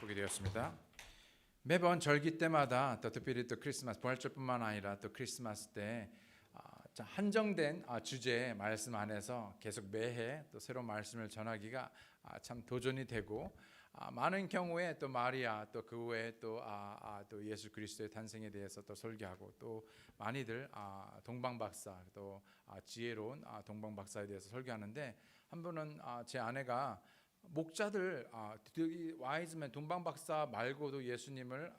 보게 되었습니다. 매번 절기 때마다 또 특별히 또 크리스마스 부활절뿐만 아니라 또 크리스마스 때 한정된 주제의 말씀 안에서 계속 매해 또 새로운 말씀을 전하기가 참 도전이 되고, 많은 경우에 또 마리아 또 그 외에 또 예수 그리스도의 탄생에 대해서 또 설교하고, 또 많이들 동방박사 또 지혜로운 동방박사에 대해서 설교하는데, 한 분은 제 아내가 목자들 와이즈맨 동방박사 말고도 예수님을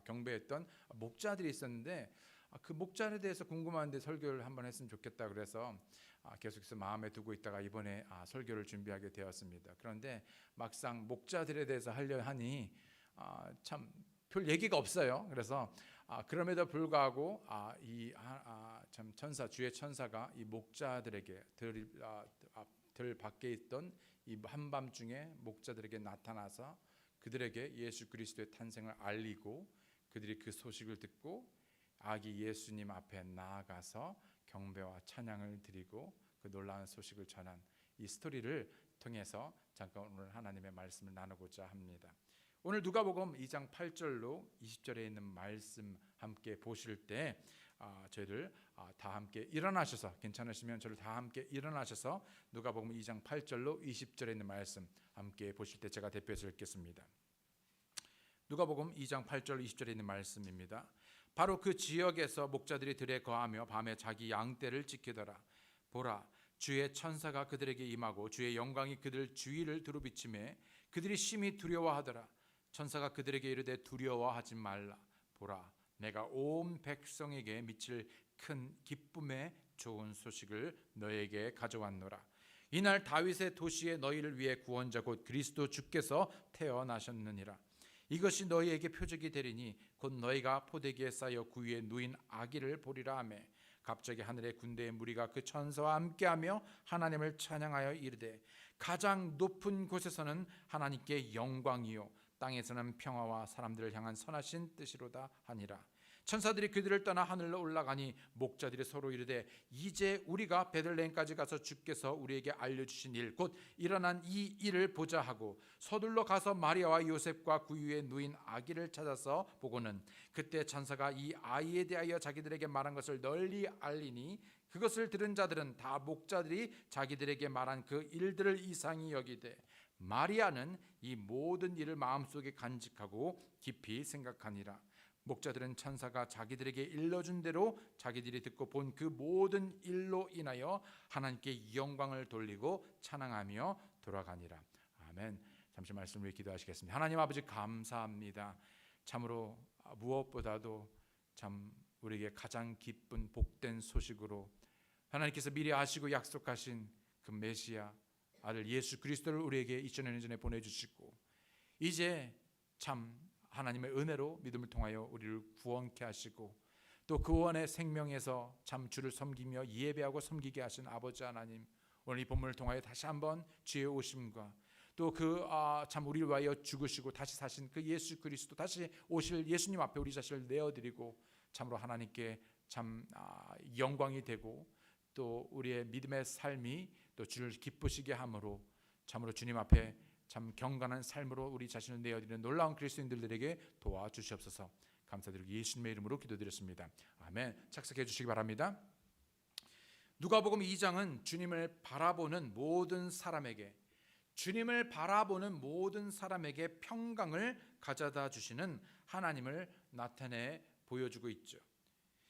경배했던 목자들이 있었는데, 그 목자에 대해서 궁금한데 설교를 한번 했으면 좋겠다 그래서 계속해서 마음에 두고 있다가 이번에 설교를 준비하게 되었습니다. 그런데 막상 목자들에 대해서 하려 하니 참 별 얘기가 없어요. 그래서 그럼에도 불구하고 참 주의 천사가 이 목자들에게 들 밖에 있던 이 한밤중에 목자들에게 나타나서 그들에게 예수 그리스도의 탄생을 알리고, 그들이 그 소식을 듣고 아기 예수님 앞에 나아가서 경배와 찬양을 드리고 그 놀라운 소식을 전한 이 스토리를 통해서 잠깐 오늘 하나님의 말씀을 나누고자 합니다. 오늘 누가복음 2장 8절로 20절에 있는 말씀 함께 보실 때 저희들 다 함께 일어나셔서, 괜찮으시면 저를 다 함께 일어나셔서 누가복음 2장 8절로 20절에 있는 말씀 함께 보실 때 제가 대표해서 읽겠습니다. 누가복음 2장 8절 20절에 있는 말씀입니다. 바로 그 지역에서 목자들이 들에 거하며 밤에 자기 양떼를 지키더라. 보라, 주의 천사가 그들에게 임하고 주의 영광이 그들 주위를 두루비치매 그들이 심히 두려워하더라. 천사가 그들에게 이르되 두려워하지 말라. 보라, 내가 온 백성에게 미칠 큰 기쁨의 좋은 소식을 너에게 가져왔노라. 이날 다윗의 도시에 너희를 위해 구원자 곧 그리스도 주께서 태어나셨느니라. 이것이 너희에게 표적이 되리니 곧 너희가 포대기에 쌓여 구유에 누인 아기를 보리라 하며, 갑자기 하늘의 군대의 무리가 그 천사와 함께하며 하나님을 찬양하여 이르되, 가장 높은 곳에서는 하나님께 영광이요 땅에서는 평화와 사람들을 향한 선하신 뜻이로다 하니라. 천사들이 그들을 떠나 하늘로 올라가니 목자들이 서로 이르되, 이제 우리가 베들레헴까지 가서 주께서 우리에게 알려주신 일 곧 일어난 이 일을 보자 하고 서둘러 가서 마리아와 요셉과 구유에 누인 아기를 찾아서 보고는 그때 천사가 이 아이에 대하여 자기들에게 말한 것을 널리 알리니, 그것을 들은 자들은 다 목자들이 자기들에게 말한 그 일들을 이상히 여기되 마리아는 이 모든 일을 마음속에 간직하고 깊이 생각하니라. 목자들은 천사가 자기들에게 일러준 대로 자기들이 듣고 본 그 모든 일로 인하여 하나님께 영광을 돌리고 찬양하며 돌아가니라. 아멘. 잠시 말씀을 위해 기도하시겠습니다. 하나님 아버지, 감사합니다. 참으로 무엇보다도 참 우리에게 가장 기쁜 복된 소식으로 하나님께서 미리 아시고 약속하신 그 메시아 아들 예수 그리스도를 우리에게 2000년 전에 보내주시고, 이제 참 하나님의 은혜로 믿음을 통하여 우리를 구원케 하시고, 또 그 구원의 생명에서 참 주를 섬기며 예배하고 섬기게 하신 아버지 하나님, 오늘 이 본문을 통하여 다시 한번 주의 오심과 또 그 참 우리를 위하여 죽으시고 다시 사신 그 예수 그리스도, 다시 오실 예수님 앞에 우리 자신을 내어드리고 참으로 하나님께 참 영광이 되고, 또 우리의 믿음의 삶이 또 주를 기쁘시게 함으로 참으로 주님 앞에 참 경건한 삶으로 우리 자신을 내어드리는 놀라운 그리스도인들에게 도와주시옵소서. 감사드리고 예수님의 이름으로 기도드렸습니다. 아멘. 착석해 주시기 바랍니다. 누가복음 2장은 주님을 바라보는 모든 사람에게 평강을 가져다 주시는 하나님을 나타내 보여주고 있죠.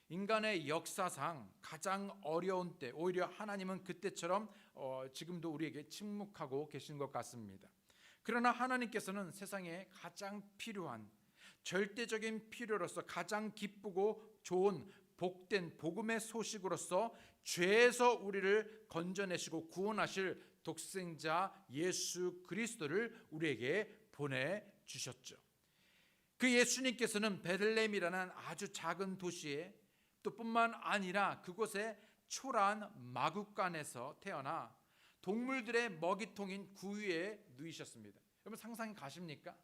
인간의 역사상 가장 어려운 때 오히려 하나님은 그때처럼 지금도 우리에게 침묵하고 계신 것 같습니다. 그러나 하나님께서는 세상에 가장 필요한 절대적인 필요로서 가장 기쁘고 좋은 복된 복음의 소식으로서 죄에서 우리를 건져내시고 구원하실 독생자 예수 그리스도를 우리에게 보내주셨죠. 그 예수님께서는 베들레헴이라는 아주 작은 도시에, 또 뿐만 아니라 그곳에 초라한 마구간에서 태어나 동물들의 먹이통인 구유에 누이셨습니다. 여러분 상상이 가십니까?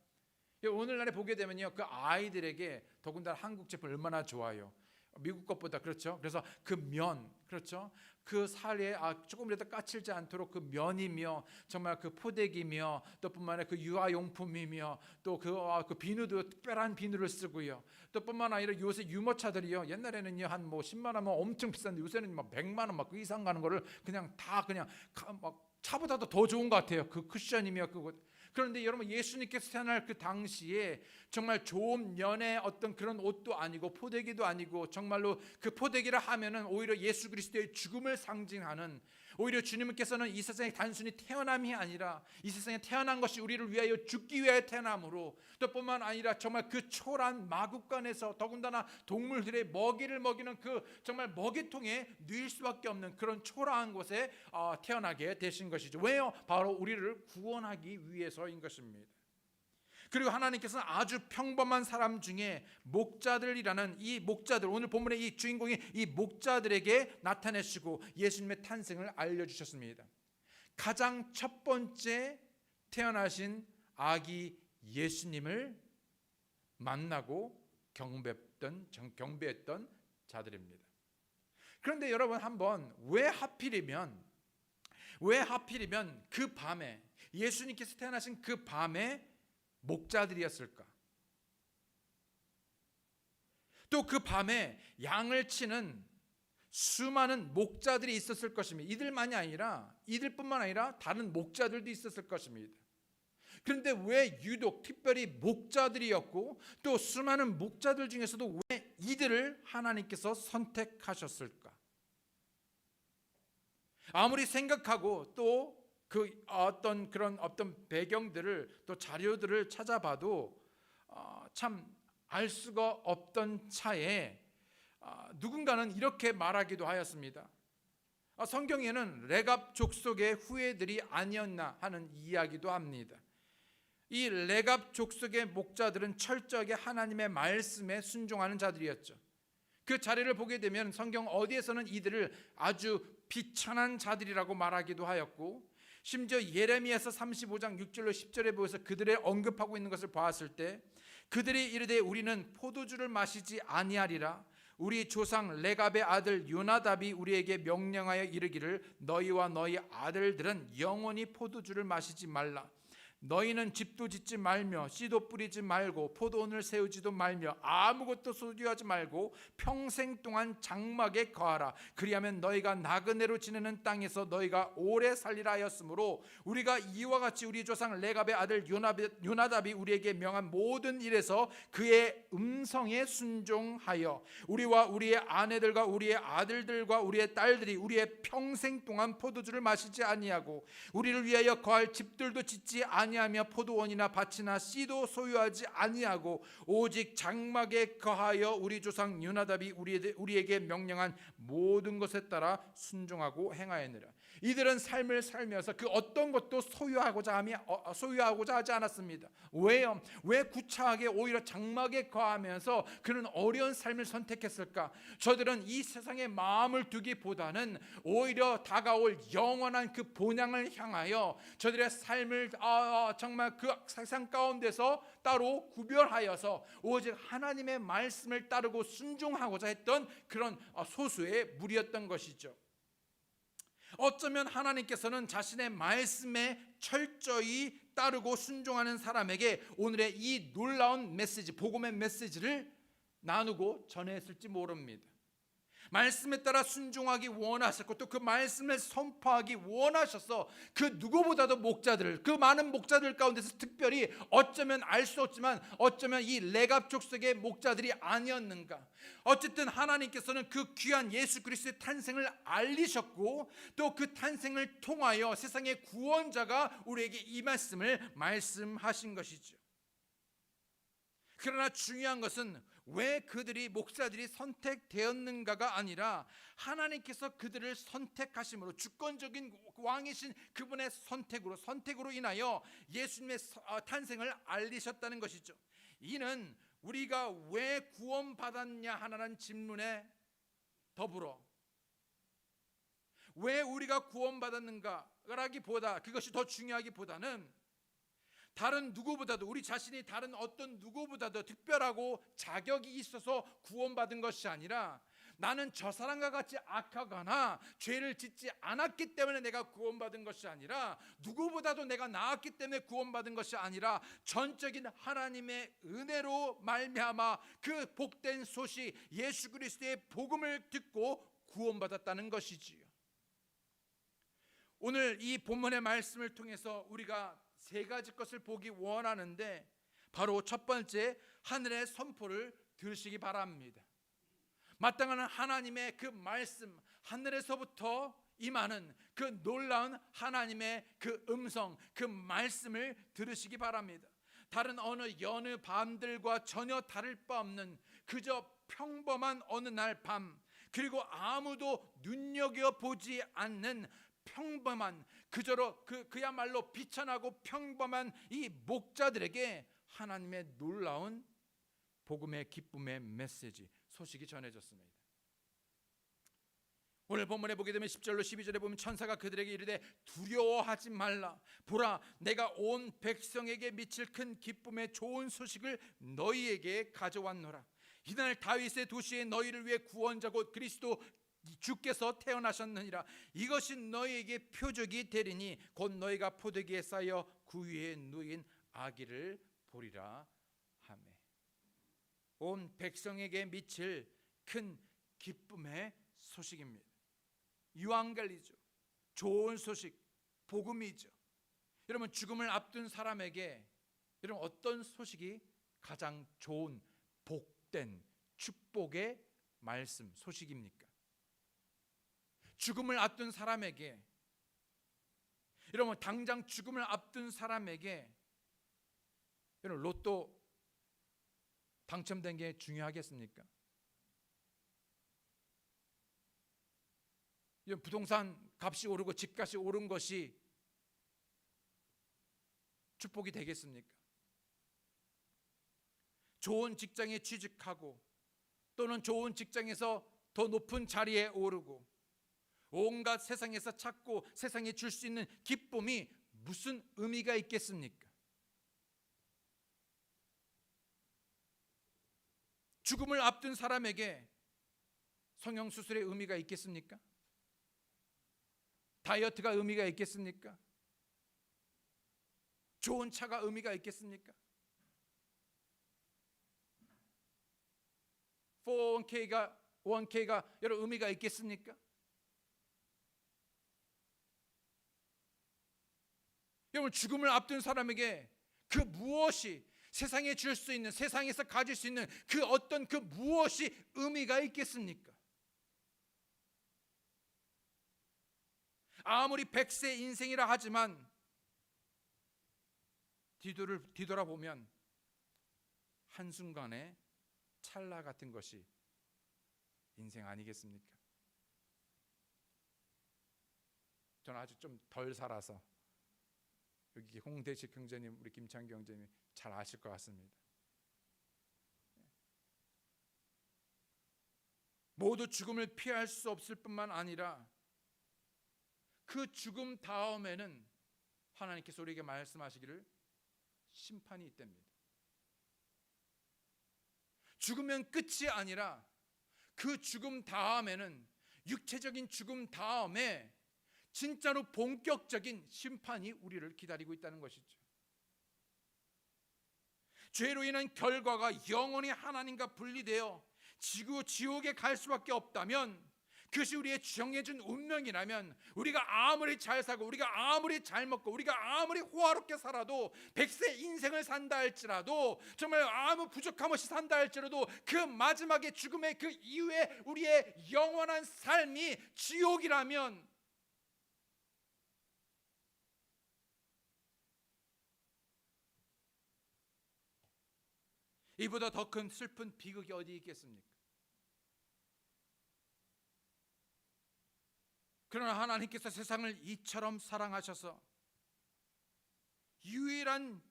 오늘날에 보게 되면요, 그 아이들에게 더군다나 한국 제품 얼마나 좋아요. 미국 것보다. 그렇죠. 그래서 그 면, 그렇죠. 그 살에 조금이라도 까칠지 않도록 그 면이며 정말 그 포대기며 또 뿐만 아니라 그 유아용품이며 또 그 비누도 특별한 비누를 쓰고요. 또 뿐만 아니라 요새 유모차들이요. 옛날에는요 한 뭐 10만 원면 엄청 비싼데 요새는 막 100만 원 막 그 이상 가는 거를 그냥 막 차보다도 더 좋은 것 같아요. 그 쿠션이며 그거. 그런데 여러분, 예수님께서 태어날 그 당시에 정말 좋은 면의 어떤 그런 옷도 아니고 포대기도 아니고, 정말로 그 포대기라 하면은 오히려 예수 그리스도의 죽음을 상징하는, 오히려 주님께서는 이 세상에 단순히 태어남이 아니라 이 세상에 태어난 것이 우리를 위하여 죽기 위하여 태어남으로, 또 뿐만 아니라 정말 그 초란 마구간에서 더군다나 동물들의 먹이를 먹이는 그 정말 먹이통에 누일 수밖에 없는 그런 초라한 곳에 태어나게 되신 것이죠. 왜요? 바로 우리를 구원하기 위해서인 것입니다. 그리고 하나님께서는 아주 평범한 사람 중에 목자들이라는 이 목자들, 오늘 본문의 이 주인공이 이 목자들에게 나타내시고 예수님의 탄생을 알려주셨습니다. 가장 첫 번째 태어나신 아기 예수님을 만나고 경배했던 자들입니다. 그런데 여러분, 한번 왜 하필이면 그 밤에, 예수님께서 태어나신 그 밤에 목자들이었을까? 또 그 밤에 양을 치는 수많은 목자들이 있었을 것입니다. 이들뿐만 아니라 다른 목자들도 있었을 것입니다. 그런데 왜 유독 특별히 목자들이었고 또 수많은 목자들 중에서도 왜 이들을 하나님께서 선택하셨을까? 아무리 생각하고 또 그 어떤 배경들을 또 자료들을 찾아봐도 참 알 수가 없던 차에 누군가는 이렇게 말하기도 하였습니다. 성경에는 레갑 족속의 후예들이 아니었나 하는 이야기도 합니다. 이 레갑 족속의 목자들은 철저하게 하나님의 말씀에 순종하는 자들이었죠. 그 자리를 보게 되면 성경 어디에서는 이들을 아주 비천한 자들이라고 말하기도 하였고, 심지어 예레미야서 35장 6절로 10절에 보여서 그들을 언급하고 있는 것을 보았을 때, 그들이 이르되 우리는 포도주를 마시지 아니하리라. 우리 조상 레갑의 아들 요나답이 우리에게 명령하여 이르기를 너희와 너희 아들들은 영원히 포도주를 마시지 말라. 너희는 집도 짓지 말며 씨도 뿌리지 말고 포도원을 세우지도 말며 아무것도 소유하지 말고 평생 동안 장막에 거하라. 그리하면 너희가 나그네로 지내는 땅에서 너희가 오래 살리라 하였으므로 우리가 이와 같이 우리 조상 레갑의 아들 요나답이 우리에게 명한 모든 일에서 그의 음성에 순종하여 우리와 우리의 아내들과 우리의 아들들과 우리의 딸들이 우리의 평생 동안 포도주를 마시지 아니하고 우리를 위하여 거할 집들도 짓지 아니하며 포도원이나 밭이나 씨도 소유하지 아니하고 오직 장막에 거하여 우리 조상 요나답이 우리에게 명령한 모든 것에 따라 순종하고 행하였느라. 이들은 삶을 살면서 그 어떤 것도 소유하고자 하지 않았습니다. 왜요? 왜 구차하게 오히려 장막에 거하면서 그런 어려운 삶을 선택했을까? 저들은 이 세상에 마음을 두기보다는 오히려 다가올 영원한 그 본향을 향하여 저들의 삶을 정말 그 세상 가운데서 따로 구별하여서 오직 하나님의 말씀을 따르고 순종하고자 했던 그런 소수의 무리였던 것이죠. 어쩌면 하나님께서는 자신의 말씀에 철저히 따르고 순종하는 사람에게 오늘의 이 놀라운 메시지, 복음의 메시지를 나누고 전했을지 모릅니다. 말씀에 따라 순종하기 원하셨고 또 그 말씀을 선포하기 원하셔서 그 누구보다도 그 많은 목자들 가운데서 특별히 어쩌면 알 수 없지만 어쩌면 이 레갑 족속의 목자들이 아니었는가. 어쨌든 하나님께서는 그 귀한 예수 그리스도의 탄생을 알리셨고 또 그 탄생을 통하여 세상의 구원자가 우리에게 이 말씀을 말씀하신 것이죠. 그러나 중요한 것은 왜 목사들이 선택되었는가가 아니라 하나님께서 그들을 선택하심으로, 주권적인 왕이신 그분의 선택으로 인하여 예수님의 탄생을 알리셨다는 것이죠. 이는 우리가 왜 구원받았냐 하는 질문에 더불어 왜 우리가 구원받았는가라기보다, 그것이 더 중요하기보다는 다른 누구보다도, 우리 자신이 다른 어떤 누구보다도 특별하고 자격이 있어서 구원받은 것이 아니라, 나는 저 사람과 같이 악하거나 죄를 짓지 않았기 때문에 내가 구원받은 것이 아니라, 누구보다도 내가 나았기 때문에 구원받은 것이 아니라, 전적인 하나님의 은혜로 말미암아 그 복된 소식 예수 그리스도의 복음을 듣고 구원받았다는 것이지요. 오늘 이 본문의 말씀을 통해서 우리가 세 가지 것을 보기 원하는데, 바로 첫 번째, 하늘의 선포를 들으시기 바랍니다. 마땅한 하나님의 그 말씀, 하늘에서부터 임하는 그 놀라운 하나님의 그 음성, 그 말씀을 들으시기 바랍니다. 다른 어느 여느 밤들과 전혀 다를 바 없는 그저 평범한 어느 날 밤, 그리고 아무도 눈여겨보지 않는 평범한, 그저로 그야말로 비천하고 평범한 이 목자들에게 하나님의 놀라운 복음의 기쁨의 메시지, 소식이 전해졌습니다. 오늘 본문에 보게 되면 10절로 12절에 보면 천사가 그들에게 이르되 두려워하지 말라. 보라, 내가 온 백성에게 미칠 큰 기쁨의 좋은 소식을 너희에게 가져왔노라. 이날 다윗의 도시에 너희를 위해 구원자 곧 그리스도 주께서 태어나셨느니라. 이것이 너희에게 표적이 되리니 곧 너희가 포도기에 쌓여 그 위에 누인 아기를 보리라 하매. 온 백성에게 미칠 큰 기쁨의 소식입니다. 유앙겔리죠. 좋은 소식, 복음이죠. 여러분, 죽음을 앞둔 사람에게 여러분 어떤 소식이 가장 좋은 복된 축복의 말씀, 소식입니까? 죽음을 앞둔 사람에게, 여러분 당장 죽음을 앞둔 사람에게 여러분 로또 당첨된 게 중요하겠습니까? 부동산 값이 오르고 집값이 오른 것이 축복이 되겠습니까? 좋은 직장에 취직하고 또는 좋은 직장에서 더 높은 자리에 오르고 온갖 세상에서 찾고 세상에 줄 수 있는 기쁨이 무슨 의미가 있겠습니까? 죽음을 앞둔 사람에게 성형수술의 의미가 있겠습니까? 다이어트가 의미가 있겠습니까? 좋은 차가 의미가 있겠습니까? 401k가 1K가 여러 의미가 있겠습니까? 여러분, 죽음을 앞둔 사람에게 그 무엇이 세상에 줄 수 있는, 세상에서 가질 수 있는 그 어떤 그 무엇이 의미가 있겠습니까? 아무리 100세 인생이라 하지만 뒤돌아보면 한순간에 찰나 같은 것이 인생 아니겠습니까? 저는 아주 좀 덜 살아서 여기 홍대식 형제님, 우리 김창기 형제님 잘 아실 것 같습니다. 모두 죽음을 피할 수 없을 뿐만 아니라 그 죽음 다음에는 하나님께서 우리에게 말씀하시기를 심판이 있답니다. 죽으면 끝이 아니라 그 죽음 다음에는, 육체적인 죽음 다음에 진짜로 본격적인 심판이 우리를 기다리고 있다는 것이죠. 죄로 인한 결과가 영원히 하나님과 분리되어 지옥에 갈 수밖에 없다면, 그것이 우리의 정해진 운명이라면, 우리가 아무리 잘 살고 우리가 아무리 잘 먹고 우리가 아무리 호화롭게 살아도 100세 인생을 산다 할지라도, 정말 아무 부족함 없이 산다 할지라도 그 마지막에 죽음의 그 이후에 우리의 영원한 삶이 지옥이라면, 이보다 더 큰 슬픈 비극이 어디 있겠습니까? 그러나 하나님께서 세상을 이처럼 사랑하셔서 유일한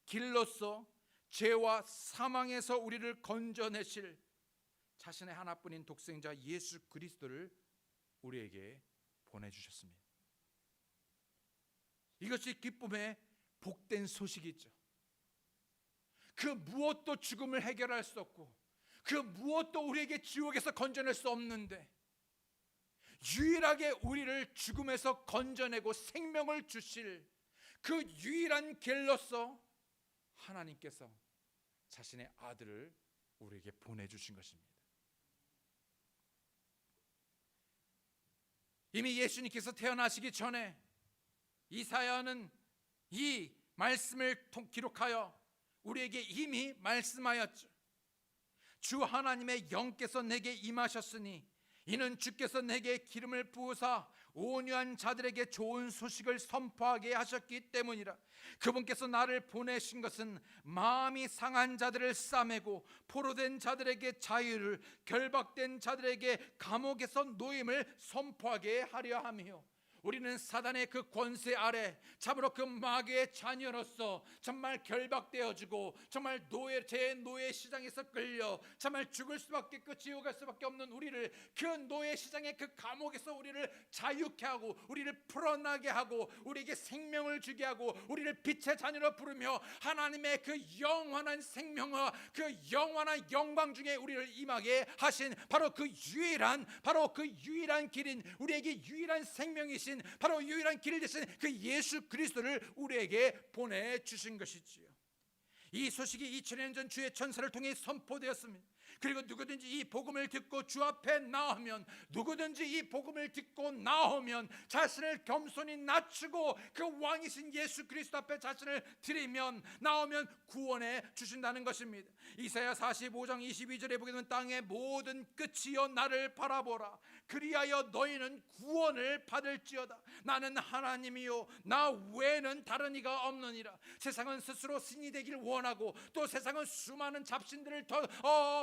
길로서 죄와 사망에서 우리를 건져내실 자신의 하나뿐인 독생자 예수 그리스도를 우리에게 보내주셨습니다. 이것이 기쁨의 복된 소식이죠. 그 무엇도 죽음을 해결할 수 없고 그 무엇도 우리에게 지옥에서 건져낼 수 없는데 유일하게 우리를 죽음에서 건져내고 생명을 주실 그 유일한 길로서 하나님께서 자신의 아들을 우리에게 보내주신 것입니다. 이미 예수님께서 태어나시기 전에 이사야는 이 말씀을 기록하여 우리에게 이미 말씀하였죠. 주 하나님의 영께서 내게 임하셨으니 이는 주께서 내게 기름을 부으사 온유한 자들에게 좋은 소식을 선포하게 하셨기 때문이라. 그분께서 나를 보내신 것은 마음이 상한 자들을 싸매고 포로된 자들에게 자유를, 결박된 자들에게 감옥에서 노임을 선포하게 하려 함이요. 우리는 사단의 그 권세 아래 참으로 그 마귀의 자녀로서 정말 결박되어지고 정말 제 노예 시장에서 끌려 정말 죽을 수밖에 지옥 갈 수밖에 없는 우리를 그 노예 시장의 그 감옥에서 우리를 자유케 하고 우리를 풀어나게 하고 우리에게 생명을 주게 하고 우리를 빛의 자녀로 부르며 하나님의 그 영원한 생명과 그 영원한 영광 중에 우리를 임하게 하신 바로 그 유일한 길인 우리에게 유일한 생명이신 바로 유일한 길을 되신 그 예수 그리스도를 우리에게 보내주신 것이지요. 이 소식이 2000년 전 주의 천사를 통해 선포되었습니다. 그리고 누구든지 이 복음을 듣고 주 앞에 나오면 자신을 겸손히 낮추고 그 왕이신 예수 그리스도 앞에 자신을 드리면 나오면 구원해 주신다는 것입니다. 이사야 45장 22절에 보게 되면 땅의 모든 끝이여 나를 바라보라. 그리하여 너희는 구원을 받을지어다. 나는 하나님이요 나 외에는 다른 이가 없느니라. 세상은 스스로 신이 되길 원하고 또 세상은 수많은 잡신들을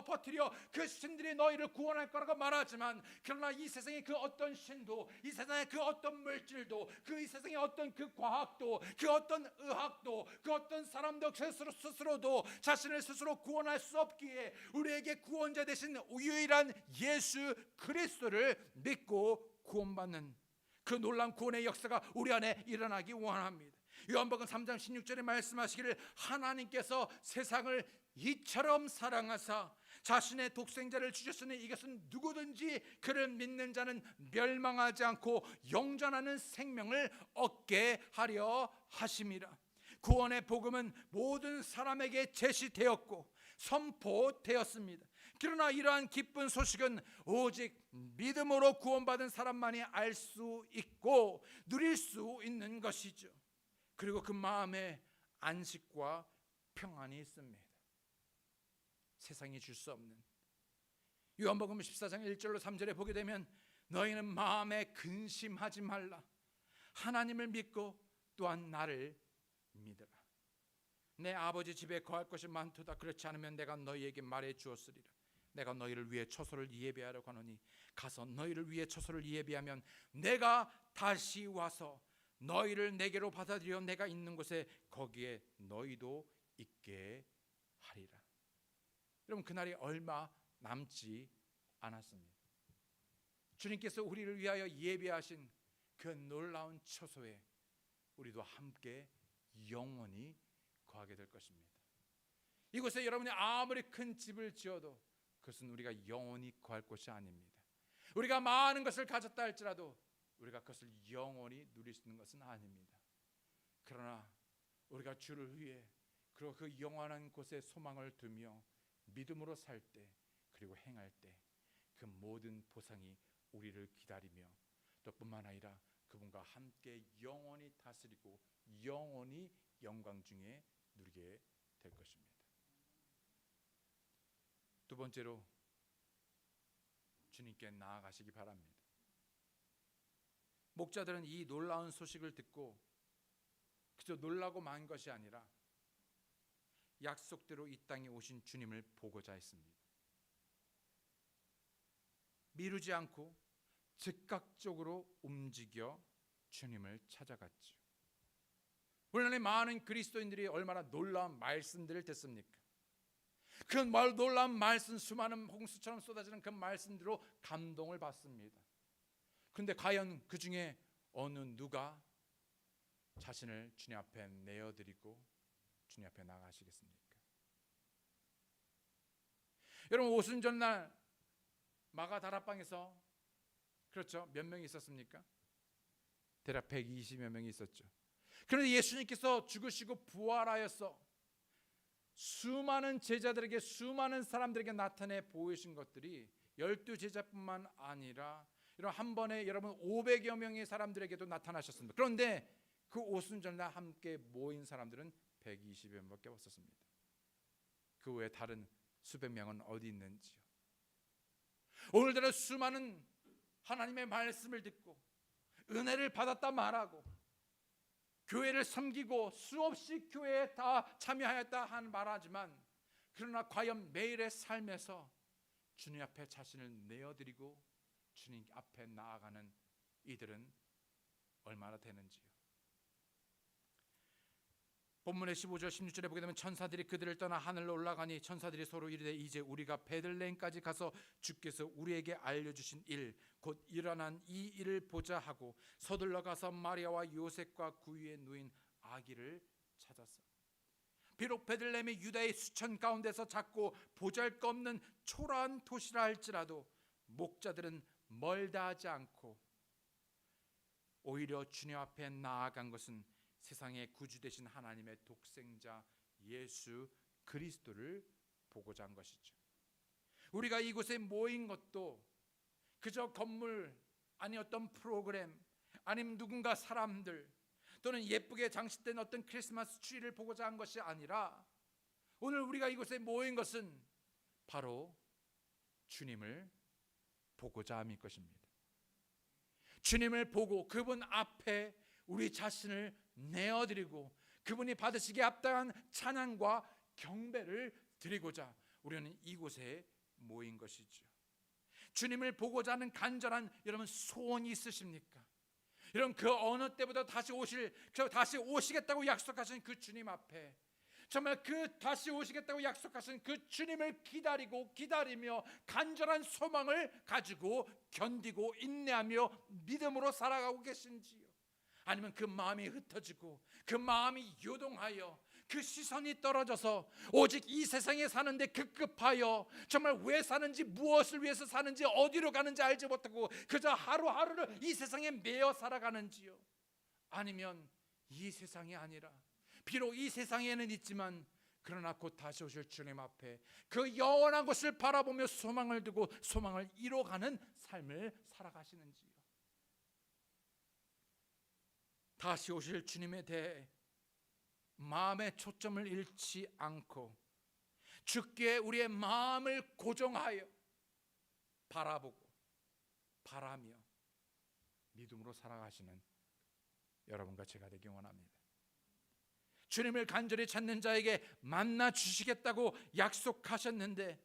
버티려 그 신들이 너희를 구원할 거라고 말하지만 그러나 이 세상의 그 어떤 신도 이 세상의 그 어떤 물질도 이 세상의 어떤 그 과학도 그 어떤 의학도 그 어떤 사람도 스스로도 자신을 스스로 구원할 수 없기에 우리에게 구원자 되신 유일한 예수 그리스도를 믿고 구원받는 그 놀라운 구원의 역사가 우리 안에 일어나기 원합니다. 요한복음 3장 16절에 말씀하시기를 하나님께서 세상을 이처럼 사랑하사 자신의 독생자를 주셨으니 이것은 누구든지 그를 믿는 자는 멸망하지 않고 영존하는 생명을 얻게 하려 하심이라. 구원의 복음은 모든 사람에게 제시되었고 선포되었습니다. 그러나 이러한 기쁜 소식은 오직 믿음으로 구원받은 사람만이 알 수 있고 누릴 수 있는 것이죠. 그리고 그 마음에 안식과 평안이 있습니다. 세상이 줄 수 없는. 요한복음 14장 1절로 3절에 보게 되면 너희는 마음에 근심하지 말라. 하나님을 믿고 또한 나를 믿으라. 내 아버지 집에 거할 것이 많도다. 그렇지 않으면 내가 너희에게 말해 주었으리라. 내가 너희를 위해 처소를 예비하려고 하노니 가서 너희를 위해 처소를 예비하면 내가 다시 와서 너희를 내게로 받아들여 내가 있는 곳에 거기에 너희도 있게 하리라. 여러분 그날이 얼마 남지 않았습니다. 주님께서 우리를 위하여 예비하신 그 놀라운 처소에 우리도 함께 영원히 거하게 될 것입니다. 이곳에 여러분이 아무리 큰 집을 지어도 그것은 우리가 영원히 거할 곳이 아닙니다. 우리가 많은 것을 가졌다 할지라도 우리가 그것을 영원히 누릴 수 있는 것은 아닙니다. 그러나 우리가 주를 위해 그리고 그 영원한 곳에 소망을 두며 믿음으로 살 때 그리고 행할 때 그 모든 보상이 우리를 기다리며 또 뿐만 아니라 그분과 함께 영원히 다스리고 영원히 영광 중에 누리게 될 것입니다. 두 번째로 주님께 나아가시기 바랍니다. 목자들은 이 놀라운 소식을 듣고 그저 놀라고 만 것이 아니라 약속대로 이 땅에 오신 주님을 보고자 했습니다. 미루지 않고 즉각적으로 움직여 주님을 찾아갔죠. 오늘날의 많은 그리스도인들이 얼마나 놀라운 말씀들을 듣습니까? 그 놀라운 말씀, 수많은 홍수처럼 쏟아지는 그 말씀대로 감동을 받습니다. 그런데 과연 그 중에 어느 누가 자신을 주님 앞에 내어드리고 주님 앞에 나가시겠습니까? 여러분, 오순절날 마가 다락방에서 그렇죠, 몇 명이 있었습니까? 대략 120여 명이 있었죠. 그런데 예수님께서 죽으시고 부활하여서 수많은 제자들에게, 수많은 사람들에게 나타내 보이신 것들이 12제자뿐만 아니라 이런 한 번에 여러분 500여 명의 사람들에게도 나타나셨습니다. 그런데 그 오순절날 함께 모인 사람들은 120여 명밖에 없었습니다. 그 외에 다른 수백 명은 어디 있는지요? 오늘날은 수많은 하나님의 말씀을 듣고 은혜를 받았다 말하고 교회를 섬기고 수없이 교회에 다 참여하였다 한 말하지만, 그러나 과연 매일의 삶에서 주님 앞에 자신을 내어드리고 주님 앞에 나아가는 이들은 얼마나 되는지요? 본문의 15절 16절에 보게 되면 천사들이 그들을 떠나 하늘로 올라가니 천사들이 서로 이르되 이제 우리가 베들레헴까지 가서 주께서 우리에게 알려주신 일 곧 일어난 이 일을 보자 하고 서둘러 가서 마리아와 요셉과 구유에 누인 아기를 찾았어. 비록 베들레헴이 유다의 수천 가운데서 작고 보잘것없는 초라한 도시라 할지라도 목자들은 멀다 하지 않고 오히려 주님 앞에 나아간 것은 세상의 구주 되신 하나님의 독생자 예수 그리스도를 보고자 한 것이죠. 우리가 이곳에 모인 것도 그저 건물, 아니 어떤 프로그램, 아니면 누군가 사람들, 또는 예쁘게 장식된 어떤 크리스마스 트리를 보고자 한 것이 아니라 오늘 우리가 이곳에 모인 것은 바로 주님을 보고자 함일 것입니다. 주님을 보고 그분 앞에 우리 자신을 내어드리고 그분이 받으시기에 합당한 찬양과 경배를 드리고자 우리는 이곳에 모인 것이죠. 주님을 보고자 하는 간절한 여러분 소원이 있으십니까? 여러분, 그 어느 때보다 다시 오시겠다고 약속하신 그 주님 앞에 정말 그 다시 오시겠다고 약속하신 그 주님을 기다리며 간절한 소망을 가지고 견디고 인내하며 믿음으로 살아가고 계신지요? 아니면 그 마음이 흩어지고 그 마음이 요동하여 그 시선이 떨어져서 오직 이 세상에 사는데 급급하여 정말 왜 사는지, 무엇을 위해서 사는지, 어디로 가는지 알지 못하고 그저 하루하루를 이 세상에 매여 살아가는지요? 아니면 이 세상이 아니라 비록 이 세상에는 있지만 그러나 곧 다시 오실 주님 앞에 그 영원한 것을 바라보며 소망을 두고 소망을 이뤄가는 삶을 살아가시는지요? 다시 오실 주님에 대해 마음의 초점을 잃지 않고 주께 우리의 마음을 고정하여 바라보고 바라며 믿음으로 살아가시는 여러분과 제가 되기 원합니다. 주님을 간절히 찾는 자에게 만나 주시겠다고 약속하셨는데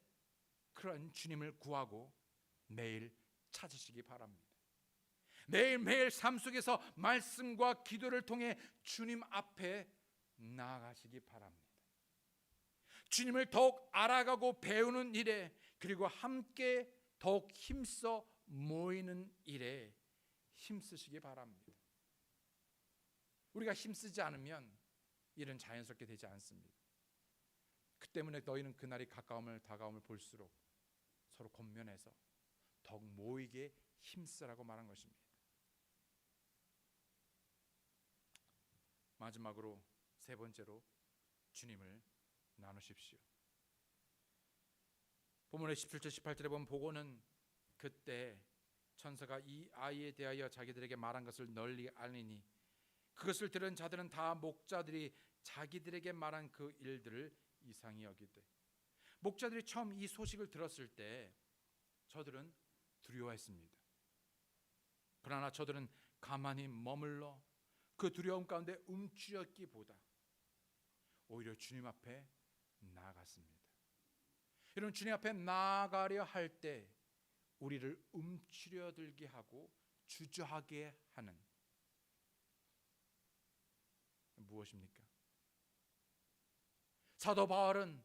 그런 주님을 구하고 매일 찾으시기 바랍니다. 매일매일 삶 속에서 말씀과 기도를 통해 주님 앞에 나아가시기 바랍니다. 주님을 더욱 알아가고 배우는 일에, 그리고 함께 더욱 힘써 모이는 일에 힘쓰시기 바랍니다. 우리가 힘쓰지 않으면 일은 자연스럽게 되지 않습니다. 그 때문에 너희는 그날이 다가옴을 볼수록 서로 권면해서 더욱 모이게 힘쓰라고 말한 것입니다. 마지막으로 세 번째로 주님을 나누십시오. 본문의 17절 18절에 보면 보고는 그때 천사가 이 아이에 대하여 자기들에게 말한 것을 널리 알리니 그것을 들은 자들은 다 목자들이 자기들에게 말한 그 일들을 이상히 여기되, 목자들이 처음 이 소식을 들었을 때 저들은 두려워했습니다. 그러나 저들은 가만히 머물러 그 두려움 가운데 움츠렸기보다 오히려 주님 앞에 나아갔습니다. 여러분, 주님 앞에 나아가려 할 때 우리를 움츠려들게 하고 주저하게 하는 무엇입니까? 사도 바울은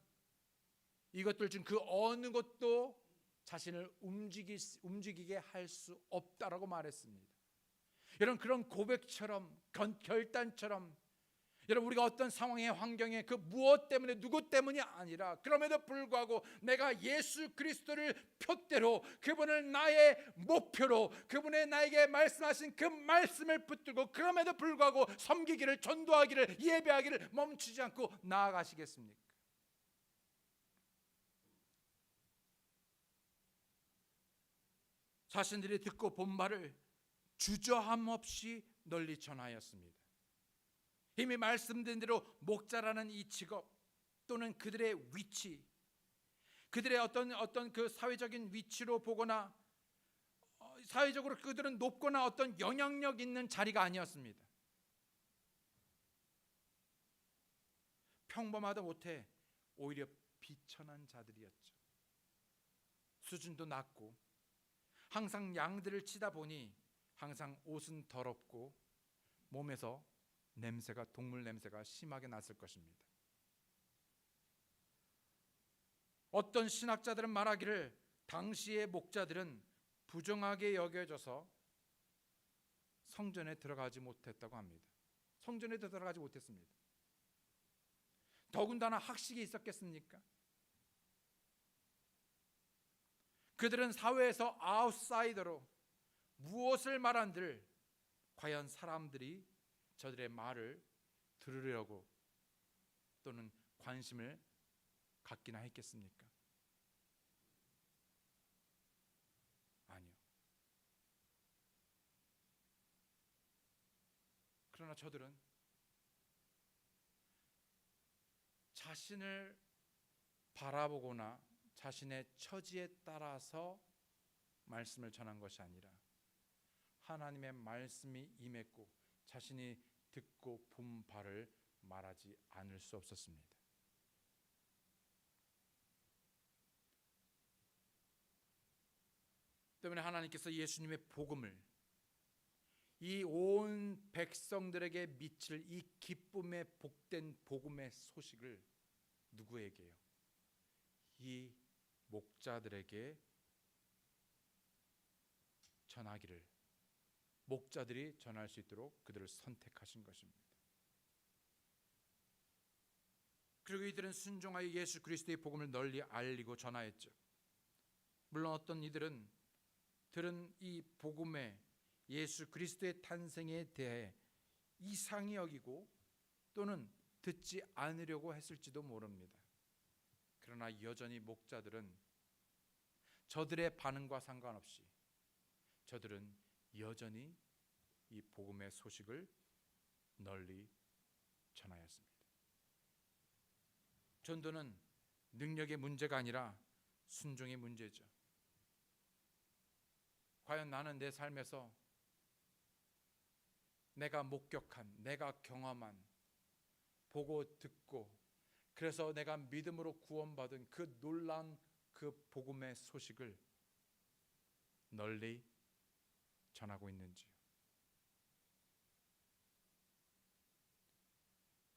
이것들 중 그 어느 것도 자신을 움직이게 할 수 없다라고 말했습니다. 여러분, 그런 고백처럼, 결단처럼, 여러분, 우리가 어떤 상황의 환경에 그 무엇 때문에, 누구 때문이 아니라 그럼에도 불구하고 내가 예수 그리스도를 표대로, 그분을 나의 목표로, 그분의 나에게 말씀하신 그 말씀을 붙들고 그럼에도 불구하고 섬기기를, 전도하기를, 예배하기를 멈추지 않고 나아가시겠습니까? 자신들이 듣고 본 말을 주저함 없이 널리 전하였습니다. 이미 말씀드린 대로 목자라는 이 직업 또는 그들의 위치, 그들의 어떤 그 사회적인 위치로 보거나 사회적으로 그들은 높거나 어떤 영향력 있는 자리가 아니었습니다. 평범하다 못해 오히려 비천한 자들이었죠. 수준도 낮고 항상 양들을 치다 보니 항상 옷은 더럽고 몸에서 냄새가, 동물 냄새가 심하게 났을 것입니다. 어떤 신학자들은 말하기를 당시의 목자들은 부정하게 여겨져서 성전에 들어가지 못했다고 합니다. 성전에 들어가지 못했습니다. 더군다나 학식이 있었겠습니까? 그들은 사회에서 아웃사이더로 무엇을 말한들 과연 사람들이 저들의 말을 들으려고 또는 관심을 갖기나 했겠습니까? 아니요. 그러나 저들은 자신을 바라보거나 자신의 처지에 따라서 말씀을 전한 것이 아니라 하나님의 말씀이 임했고 자신이 듣고 본 바를 말하지 않을 수 없었습니다. 때문에 하나님께서 예수님의 복음을, 이 온 백성들에게 미칠 이 기쁨의 복된 복음의 소식을 누구에게요? 이 목자들에게 전하기를, 목자들이 전할 수 있도록 그들을 선택하신 것입니다. 그리고 이들은 순종하여 예수 그리스도의 복음을 널리 알리고 전하였죠. 물론 어떤 이들은 들은 이 복음에, 예수 그리스도의 탄생에 대해 이상히 여기고 또는 듣지 않으려고 했을지도 모릅니다. 그러나 여전히 목자들은 저들의 반응과 상관없이 저들은 여전히 이 복음의 소식을 널리 전하였습니다. 전도는 능력의 문제가 아니라 순종의 문제죠. 과연 나는 내 삶에서 내가 목격한, 내가 경험한, 보고 듣고 그래서 내가 믿음으로 구원받은 그 놀라운 그 복음의 소식을 널리 전하고 있는지요?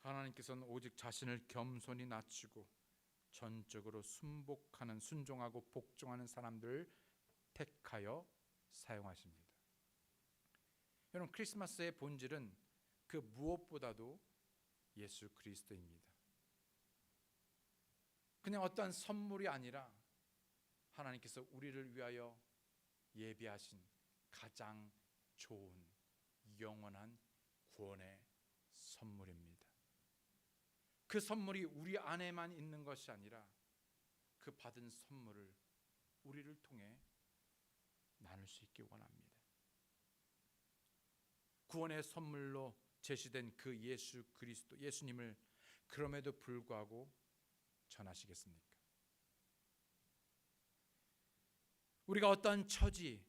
하나님께서는 오직 자신을 겸손히 낮추고 전적으로 순복하는, 순종하고 복종하는 사람들을 택하여 사용하십니다. 여러분, 크리스마스의 본질은 그 무엇보다도 예수 그리스도입니다. 그냥 어떠한 선물이 아니라 하나님께서 우리를 위하여 예비하신 가장 좋은 영원한 구원의 선물입니다. 그 선물이 우리 안에만 있는 것이 아니라 그 받은 선물을 우리를 통해 나눌 수 있기 원합니다. 구원의 선물로 제시된 그 예수 그리스도, 예수님을 그럼에도 불구하고 전하시겠습니까? 우리가 어떠한 처지,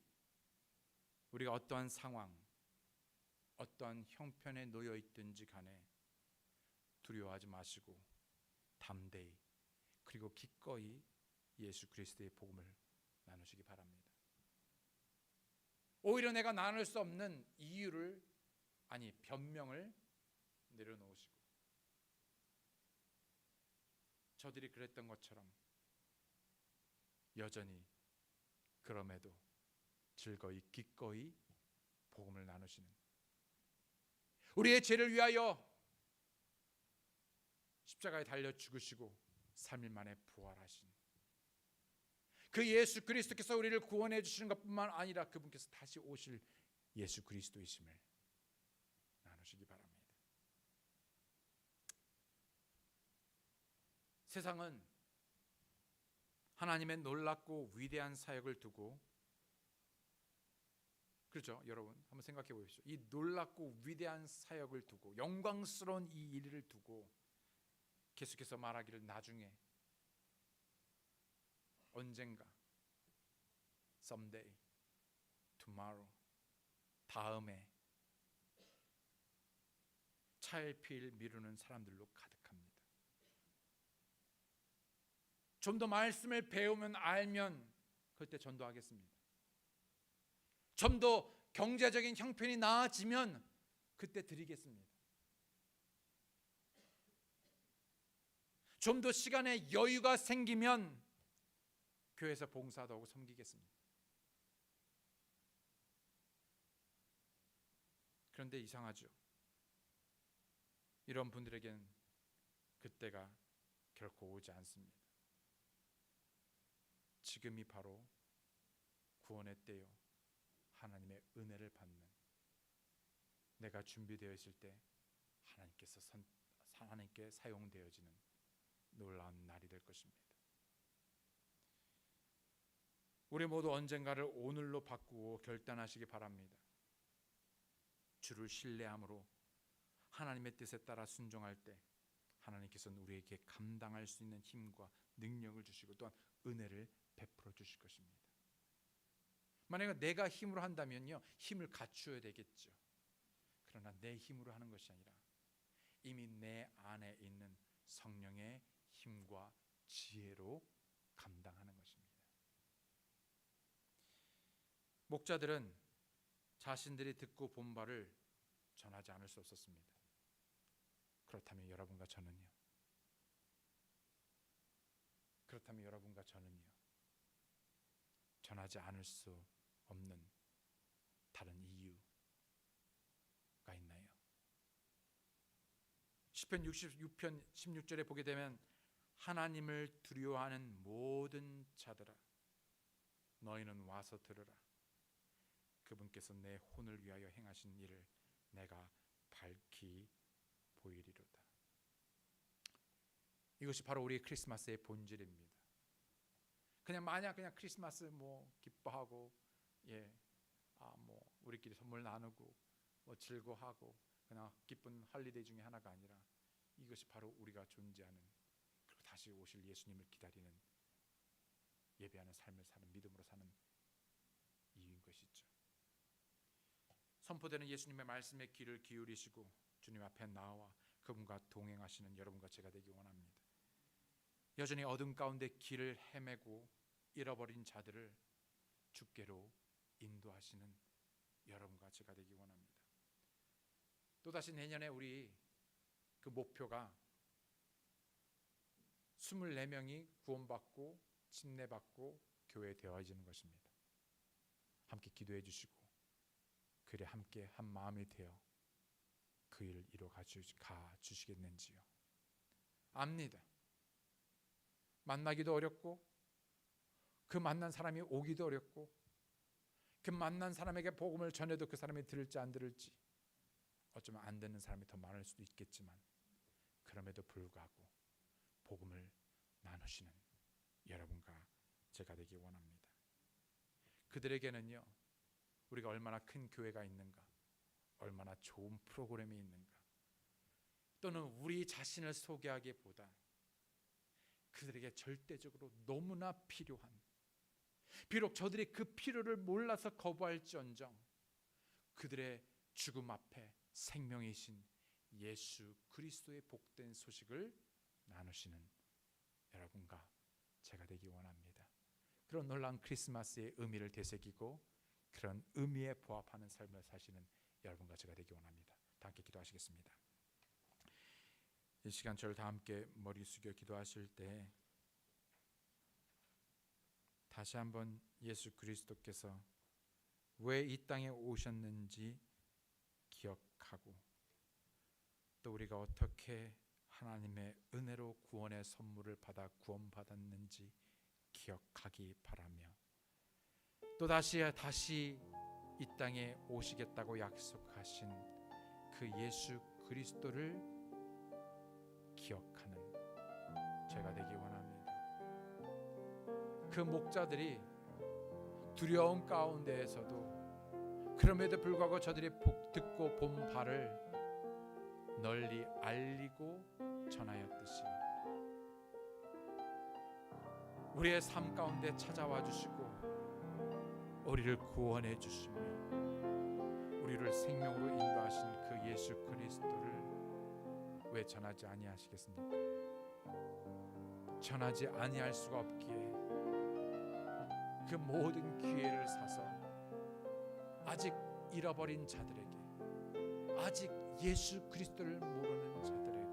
우리가 어떠한 상황, 어떠한 형편에 놓여 있든지 간에 두려워하지 마시고 담대히 그리고 기꺼이 예수 그리스도의 복음을 나누시기 바랍니다. 오히려 내가 나눌 수 없는 이유를, 아니 변명을 내려놓으시고 저들이 그랬던 것처럼 여전히 그럼에도 즐거이 기꺼이 복음을 나누시는, 우리의 죄를 위하여 십자가에 달려 죽으시고 3일 만에 부활하신 그 예수 그리스도께서 우리를 구원해 주시는 것뿐만 아니라 그분께서 다시 오실 예수 그리스도이심을 나누시기 바랍니다. 세상은 하나님의 놀랍고 위대한 사역을 두고, 그렇죠? 여러분 한번 생각해 보십시오. 이 놀랍고 위대한 사역을 두고, 영광스러운 이 일을 두고 계속해서 말하기를 나중에, 언젠가, someday, tomorrow, 다음에, 차일피일 미루는 사람들로 가득합니다. 좀 더 말씀을 배우면 알면 그때 전도하겠습니다. 좀 더 경제적인 형편이 나아지면 그때 드리겠습니다. 좀 더 시간에 여유가 생기면 교회에서 봉사도 하고 섬기겠습니다. 그런데 이상하죠. 이런 분들에겐 그때가 결코 오지 않습니다. 지금이 바로 구원의 때요, 하나님의 은혜를 받는, 내가 준비되어 있을 때 하나님께 사용되어지는 놀라운 날이 될 것입니다. 우리 모두 언젠가를 오늘로 바꾸고 결단하시기 바랍니다. 주를 신뢰함으로 하나님의 뜻에 따라 순종할 때 하나님께서는 우리에게 감당할 수 있는 힘과 능력을 주시고 또한 은혜를 베풀어 주실 것입니다. 만약에 내가 힘으로 한다면요, 힘을 갖추어야 되겠죠. 그러나 내 힘으로 하는 것이 아니라 이미 내 안에 있는 성령의 힘과 지혜로 감당하는 것입니다. 목자들은 자신들이 듣고 본 바를 전하지 않을 수 없었습니다. 그렇다면 여러분과 저는요? 전하지 않을 수 없는 다른 이유가 있나요? 시편 66편 16절에 보게 되면, 하나님을 두려워하는 모든 자들아 너희는 와서 들으라. 그분께서 내 혼을 위하여 행하신 일을 내가 밝히 보이리로다. 이것이 바로 우리 크리스마스의 본질입니다. 그냥 크리스마스 기뻐하고 우리끼리 선물 나누고 즐거워하고 그냥 기쁜 할리데이 중에 하나가 아니라, 이것이 바로 우리가 존재하는, 그리고 다시 오실 예수님을 기다리는, 예배하는 삶을 사는, 믿음으로 사는 이유인 것이죠. 선포되는 예수님의 말씀에 귀를 기울이시고 주님 앞에 나와 그분과 동행하시는 여러분과 제가 되기 원합니다. 여전히 어둠 가운데 길을 헤매고 잃어버린 자들을 주께로 인도하시는 여러분과 제가 되기 원합니다. 또다시 내년에 우리 그 목표가 24명이 구원받고 침례받고 교회에 되어지는 것입니다. 함께 기도해 주시고 그래 함께 한 마음이 되어 그 일을 이루어가 주시겠는지요. 압니다. 만나기도 어렵고 그 만난 사람이 오기도 어렵고 그 만난 사람에게 복음을 전해도 그 사람이 들을지 안 들을지, 어쩌면 안 듣는 사람이 더 많을 수도 있겠지만, 그럼에도 불구하고 복음을 나누시는 여러분과 제가 되기 원합니다. 그들에게는요, 우리가 얼마나 큰 교회가 있는가, 얼마나 좋은 프로그램이 있는가, 또는 우리 자신을 소개하기보다 그들에게 절대적으로 너무나 필요한, 비록 저들이 그 필요를 몰라서 거부할지언정 그들의 죽음 앞에 생명이신 예수 그리스도의 복된 소식을 나누시는 여러분과 제가 되기 원합니다. 그런 놀라운 크리스마스의 의미를 되새기고 그런 의미에 부합하는 삶을 사시는 여러분과 제가 되기 원합니다. 다 함께 기도하시겠습니다. 이 시간 저를 다 함께 머리 숙여 기도하실 때 다시 한번 예수 그리스도께서 왜 이 땅에 오셨는지 기억하고 또 우리가 어떻게 하나님의 은혜로 구원의 선물을 받아 구원받았는지 기억하기 바라며 또 다시 이 땅에 오시겠다고 약속하신 그 예수 그리스도를 기억하는 제가 되기 원합니다. 그 목자들이 두려움 가운데에서도 그럼에도 불구하고 저들이 듣고 본 바를 널리 알리고 전하였듯이 우리의 삶 가운데 찾아와 주시고 우리를 구원해 주시며 우리를 생명으로 인도하신 그 예수 그리스도를 왜 전하지 아니하시겠습니까? 전하지 아니할 수가 없기에 그 모든 기회를 사서 아직 잃어버린 자들에게, 아직 예수 그리스도를 모르는 자들에게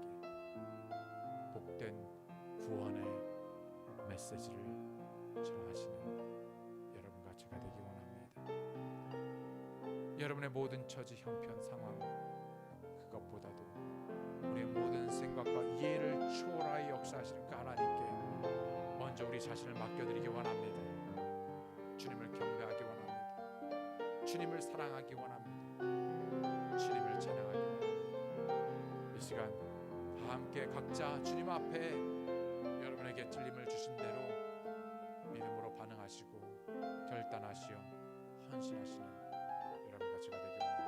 복된 구원의 메시지를 전하시는 여러분과 제가 되기 원합니다. 여러분의 모든 처지, 형편, 상황 그것보다도 우리의 모든 생각과 이해를 초월하여 역사하시는 그 하나님께 먼저 우리 자신을 맡겨드리기 원합니다. 주님을 경배하기 원합니다. 주님을 사랑하기 원합니다. 주님을 찬양하기 원합니다. 이 시간 다 함께 각자 주님 앞에 여러분에게 들림을 주신 대로 믿음으로 반응하시고 결단하시어 헌신하시는 여러분과 제가 되기 원합니다.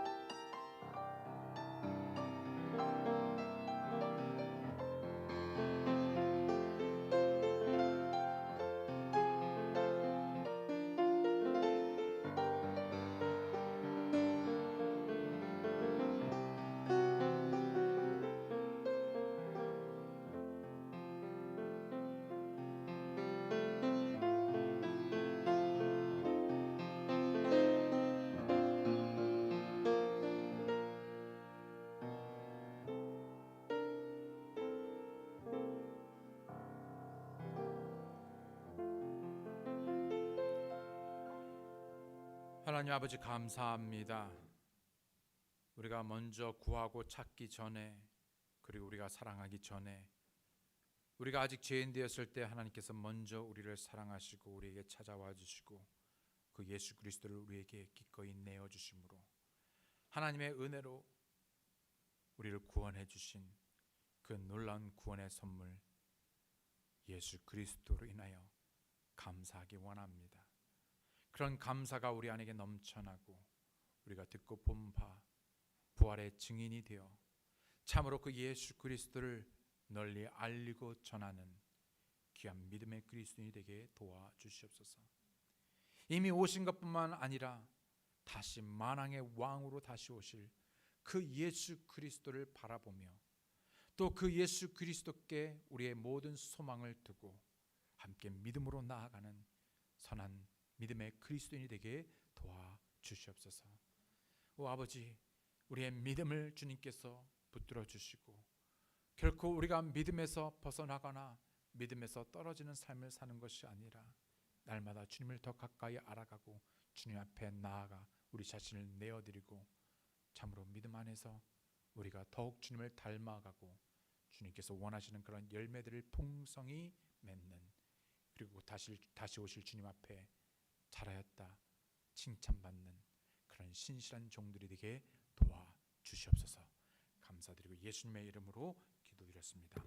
하나님 아버지 감사합니다. 우리가 먼저 구하고 찾기 전에 그리고 우리가 사랑하기 전에 우리가 아직 죄인 되었을 때 하나님께서 먼저 우리를 사랑하시고 우리에게 찾아와 주시고 그 예수 그리스도를 우리에게 기꺼이 내어 주심으로 하나님의 은혜로 우리를 구원해 주신 그 놀라운 구원의 선물 예수 그리스도로 인하여 감사하기 원합니다. 그런 감사가 우리 안에게 넘쳐나고 우리가 듣고 본 바 부활의 증인이 되어 참으로 그 예수 그리스도를 널리 알리고 전하는 귀한 믿음의 그리스도인이 되게 도와주시옵소서. 이미 오신 것뿐만 아니라 다시 만왕의 왕으로 다시 오실 그 예수 그리스도를 바라보며 또 그 예수 그리스도께 우리의 모든 소망을 두고 함께 믿음으로 나아가는 선한 믿음의 그리스도인이 되게 도와주시옵소서. 오 아버지, 우리의 믿음을 주님께서 붙들어 주시고 결코 우리가 믿음에서 벗어나거나 믿음에서 떨어지는 삶을 사는 것이 아니라 날마다 주님을 더 가까이 알아가고 주님 앞에 나아가 우리 자신을 내어드리고 참으로 믿음 안에서 우리가 더욱 주님을 닮아가고 주님께서 원하시는 그런 열매들을 풍성히 맺는 그리고 다시 오실 주님 앞에 잘하였다 칭찬받는 그런 신실한 종들이 되게 도와주시옵소서. 감사드리고 예수님의 이름으로 기도드렸습니다.